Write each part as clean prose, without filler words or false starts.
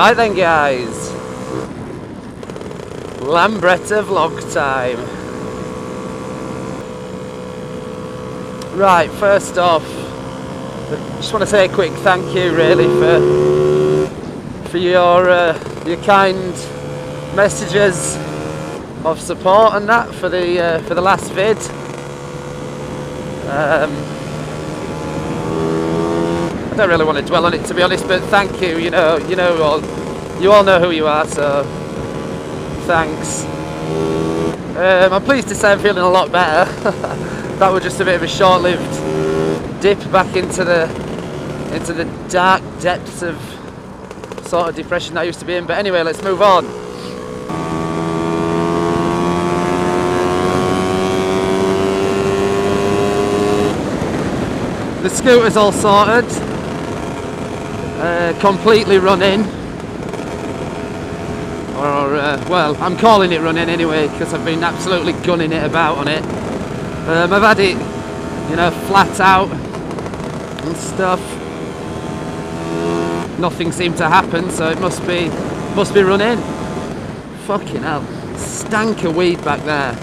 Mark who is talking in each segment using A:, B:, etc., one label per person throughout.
A: Right then guys, Lambretta Vlog Time. Right, first off, I just want to say a quick thank you really for your kind messages of support and that for the last vid. I don't really want to dwell on it, to be honest, but thank you. You all know who you are, so thanks. I'm pleased to say I'm feeling a lot better. That was just a bit of a short-lived dip back into the dark depths of sort of depression that I used to be in. But anyway, let's move on. The scooter's all sorted, completely running, well, I'm calling it running anyway because I've been absolutely gunning it about on it. I've had it, flat out and stuff. Nothing seemed to happen, so it must be running. Fucking hell, stank of weed back there.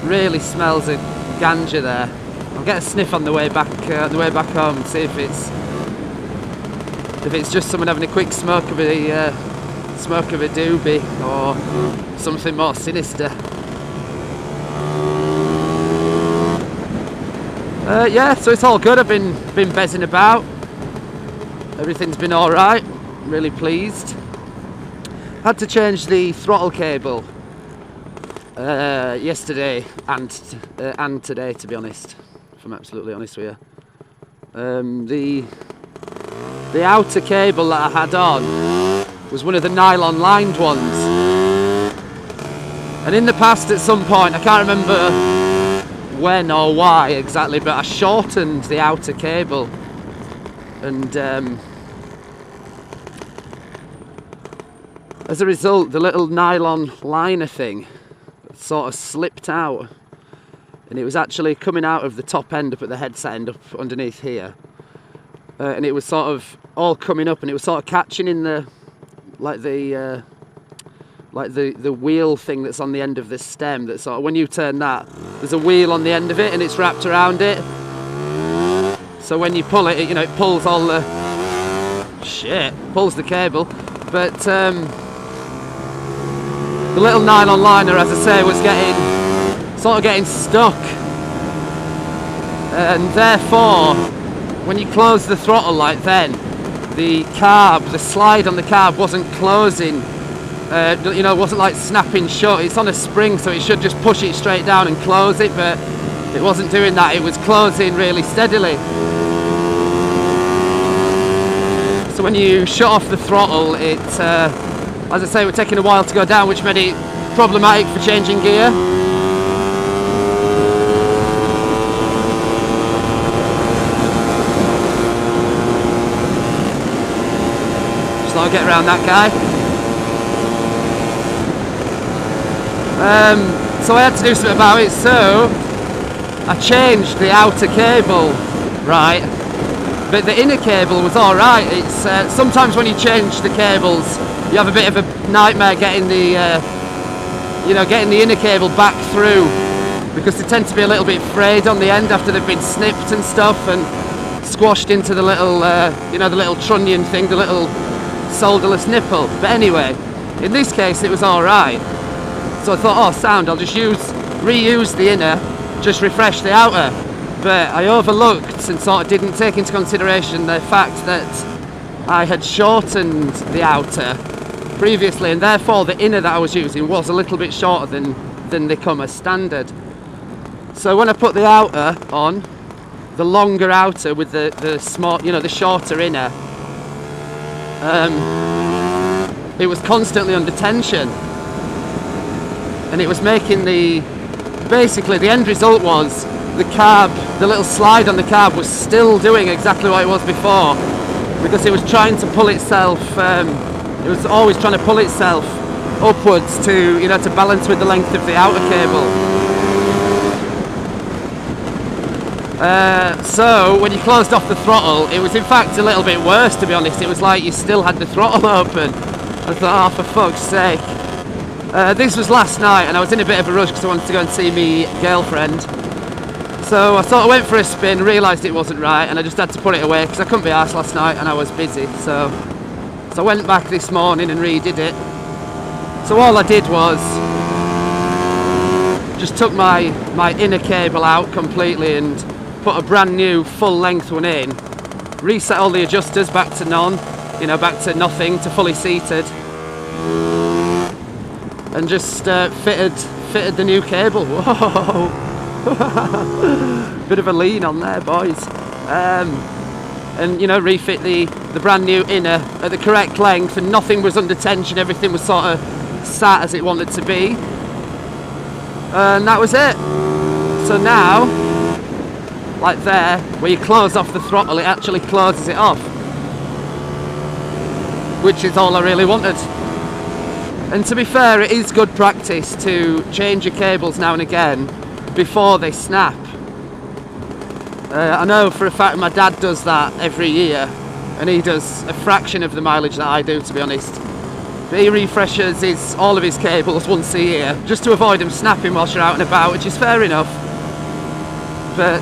A: Really smells of ganja there. I'll get a sniff on the way back home and see if it's just someone having a quick smoke of a doobie or something more sinister. Yeah, so it's all good. I've been bezzing about. Everything's been all right. Really pleased. Had to change the throttle cable yesterday and today, to be honest. If I'm absolutely honest with you. The outer cable that I had on was one of the nylon lined ones, and in the past at some point, I can't remember when or why exactly, but I shortened the outer cable, and as a result the little nylon liner thing sort of slipped out, and it was actually coming out of the top end up at the headset end up underneath here, and it was sort of all coming up, and it was sort of catching in the wheel thing that's on the end of this stem, that sort of, when you turn that, there's a wheel on the end of it and it's wrapped around it, so when you pull it, it pulls all the pulls the cable, but the little nylon liner, as I say, was getting stuck, and therefore when you close the throttle like then, the slide on the carb wasn't closing, wasn't like snapping shut. It's on a spring, so it should just push it straight down and close it, but it wasn't doing that. It was closing really steadily. So when you shut off the throttle, it, as I say, was taking a while to go down, which made it problematic for changing gear. I'll get around that guy. So I had to do something about it, so I changed the outer cable, right, but the inner cable was alright. It's sometimes when you change the cables you have a bit of a nightmare getting the inner cable back through, because they tend to be a little bit frayed on the end after they've been snipped and stuff and squashed into the little the little trunnion thing, the little solderless nipple. But anyway, in this case it was alright, so I thought, oh sound, I'll just reuse the inner, just refresh the outer. But I overlooked and sort of didn't take into consideration the fact that I had shortened the outer previously, and therefore the inner that I was using was a little bit shorter than they come as standard. So when I put the outer on, the longer outer with the small, the shorter inner, it was constantly under tension, and it was making basically the end result was the little slide on the carb was still doing exactly what it was before, because it was trying to pull itself, it was always trying to pull itself upwards to balance with the length of the outer cable. So when you closed off the throttle, it was in fact a little bit worse, to be honest. It was like you still had the throttle open, I thought, oh, for fuck's sake. This was last night and I was in a bit of a rush because I wanted to go and see me girlfriend. So I sort of went for a spin, realised it wasn't right, and I just had to put it away because I couldn't be arsed last night and I was busy. So I went back this morning and redid it. So all I did was just took my inner cable out completely and put a brand new full length one in, reset all the adjusters back to none, you know, back to nothing, to fully seated, and just fitted the new cable. Whoa! Bit of a lean on there, boys. And you know, refit the brand new inner at the correct length, and nothing was under tension, everything was sort of sat as it wanted to be, and that was it. So now, like there, where you close off the throttle, it actually closes it off, which is all I really wanted. And to be fair, it is good practice to change your cables now and again before they snap. I know for a fact my dad does that every year, and he does a fraction of the mileage that I do, to be honest. But he refreshes all of his cables once a year, just to avoid them snapping whilst you're out and about, which is fair enough. But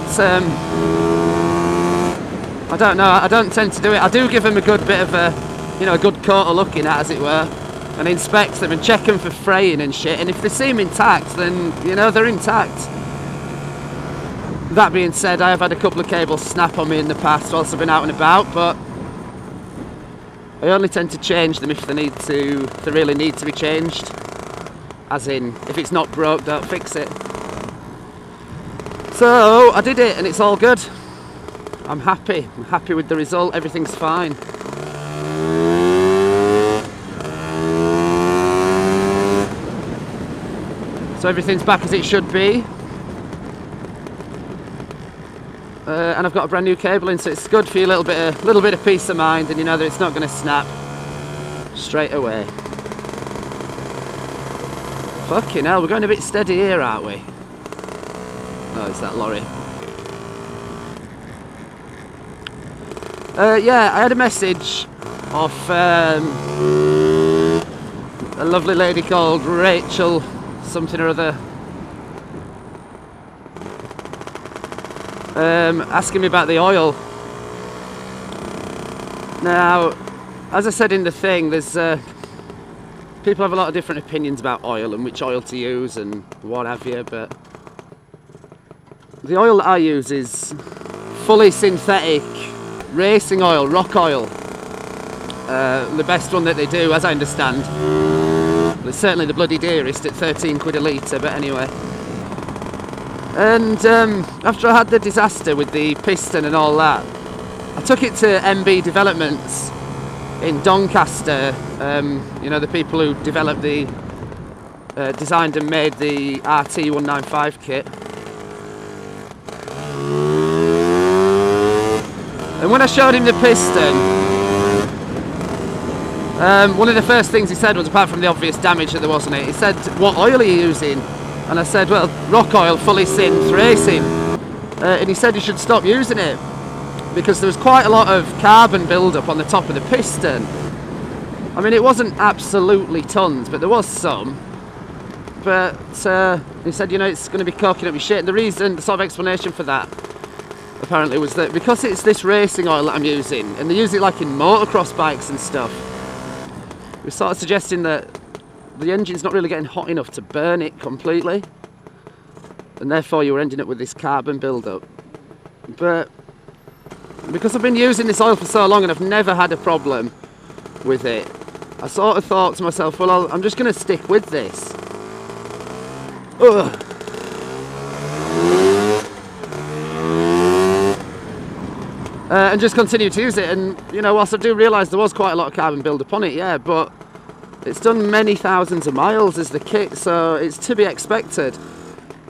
A: I don't know, I don't tend to do it. I do give them a good bit of a, you know, a good coat of looking at, as it were, and inspect them and check them for fraying and shit, and if they seem intact, then, you know, they're intact. That being said, I have had a couple of cables snap on me in the past whilst I've been out and about, but I only tend to change them if they really need to be changed. As in, if it's not broke, don't fix it. So I did it and it's all good. I'm happy with the result, everything's fine. So everything's back as it should be. And I've got a brand new cable in, so it's good for you, a little bit of peace of mind, and you know that it's not going to snap straight away. Fucking hell, we're going a bit steady here, aren't we? Oh, it's that lorry. Yeah, I had a message off a lovely lady called Rachel something or other, asking me about the oil. Now, as I said in the thing, there's people have a lot of different opinions about oil and which oil to use and what have you, but the oil that I use is fully synthetic racing oil, rock oil. The best one that they do, as I understand. Well, it's certainly the bloody dearest at 13 quid a litre, but anyway. And after I had the disaster with the piston and all that, I took it to MB Developments in Doncaster, you know, the people who developed the, designed and made the RT195 kit. And when I showed him the piston, one of the first things he said was, apart from the obvious damage that there was on it, he said, "What oil are you using?" And I said, "Well, rock oil, fully synth racing." And he said he should stop using it because there was quite a lot of carbon build-up on the top of the piston. I mean, it wasn't absolutely tons, but there was some. But he said, you know, it's going to be coking up your shit. And the reason, the sort of explanation for that, apparently, was that because it's this racing oil that I'm using, and they use it like in motocross bikes and stuff, we're sort of suggesting that the engine's not really getting hot enough to burn it completely, and therefore you were ending up with this carbon build-up. But because I've been using this oil for so long and I've never had a problem with it, I sort of thought to myself, well, I'm just going to stick with this. Ugh. And just continue to use it. And you know, whilst I do realise there was quite a lot of carbon build-up on it, yeah, but it's done many thousands of miles as the kit, so it's to be expected.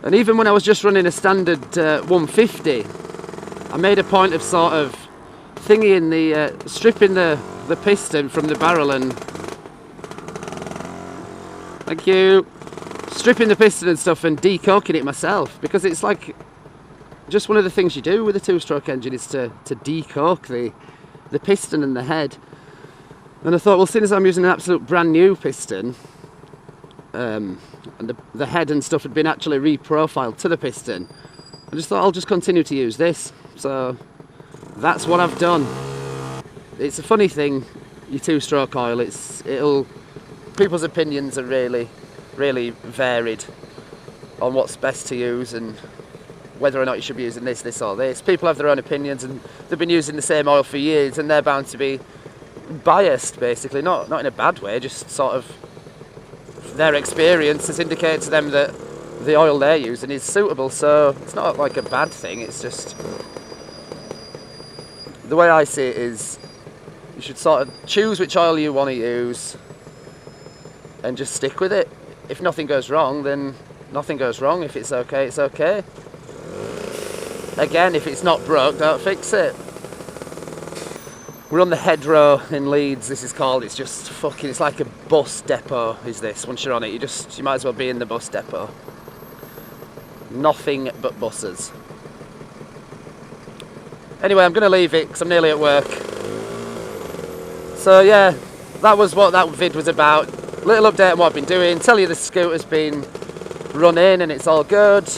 A: And even when I was just running a standard 150, I made a point of sort of thingying the stripping the piston from the barrel and thank you, stripping the piston and stuff and decoking it myself, because it's like just one of the things you do with a two-stroke engine is to decoke the piston and the head. And I thought, well, seeing as I'm using an absolute brand new piston, and the head and stuff had been actually reprofiled to the piston, I just thought I'll just continue to use this. So that's what I've done. It's a funny thing, your two-stroke oil. People's opinions are really varied on what's best to use and whether or not you should be using this or this. People have their own opinions, and they've been using the same oil for years, and they're bound to be biased, basically. Not in a bad way, just sort of their experience has indicated to them that the oil they're using is suitable. So it's not like a bad thing. It's just, the way I see it is, you should sort of choose which oil you want to use and just stick with it. If nothing goes wrong, then nothing goes wrong. If it's okay, it's okay. Again, if it's not broke, don't fix it. We're on the Hedgerow in Leeds, this is called. It's just fucking, it's like a bus depot, is this. Once you're on it, you might as well be in the bus depot. Nothing but buses. Anyway, I'm going to leave it because I'm nearly at work. So yeah, that was what that vid was about. Little update on what I've been doing. Tell you the scooter's been running and it's all good.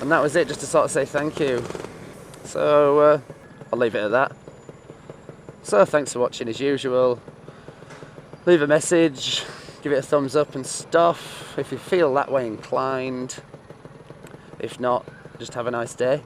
A: And that was it, just to sort of say thank you. So I'll leave it at that. So thanks for watching as usual. Leave a message, give it a thumbs up and stuff if you feel that way inclined. If not, just have a nice day.